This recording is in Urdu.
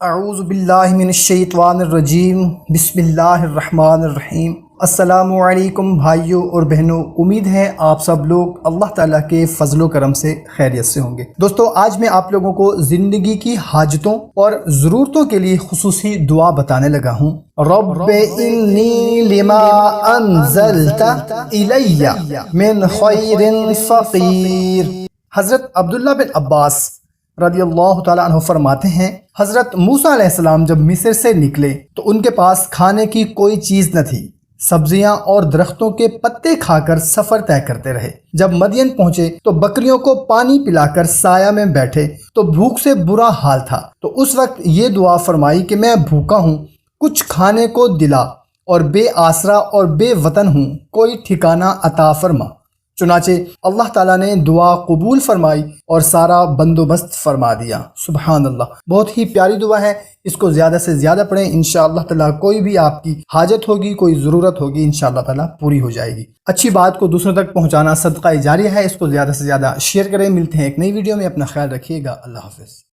اعوذ باللہ من الشیطان الرجیم، بسم اللہ الرحمن الرحیم۔ السلام علیکم بھائیوں اور بہنوں، امید ہے آپ سب لوگ اللہ تعالیٰ کے فضل و کرم سے خیریت سے ہوں گے۔ دوستو، آج میں آپ لوگوں کو زندگی کی حاجتوں اور ضرورتوں کے لیے خصوصی دعا بتانے لگا ہوں۔ رب انی لما انزلت الی من خیر فقیر۔ حضرت عبداللہ بن عباس رضی اللہ تعالیٰ عنہ فرماتے ہیں، حضرت موسیٰ علیہ السلام جب مصر سے نکلے تو ان کے پاس کھانے کی کوئی چیز نہ تھی، سبزیاں اور درختوں کے پتے کھا کر سفر طے کرتے رہے۔ جب مدین پہنچے تو بکریوں کو پانی پلا کر سایہ میں بیٹھے تو بھوک سے برا حال تھا، تو اس وقت یہ دعا فرمائی کہ میں بھوکا ہوں، کچھ کھانے کو دلا، اور بے آسرا اور بے وطن ہوں، کوئی ٹھکانہ عطا فرما۔ چنانچہ اللہ تعالیٰ نے دعا قبول فرمائی اور سارا بندوبست فرما دیا۔ سبحان اللہ، بہت ہی پیاری دعا ہے، اس کو زیادہ سے زیادہ پڑھیں، انشاءاللہ تعالیٰ کوئی بھی آپ کی حاجت ہوگی، کوئی ضرورت ہوگی، انشاءاللہ تعالیٰ پوری ہو جائے گی۔ اچھی بات کو دوسروں تک پہنچانا صدقہ جاریہ ہے، اس کو زیادہ سے زیادہ شیئر کریں۔ ملتے ہیں ایک نئی ویڈیو میں، اپنا خیال رکھیے گا، اللہ حافظ۔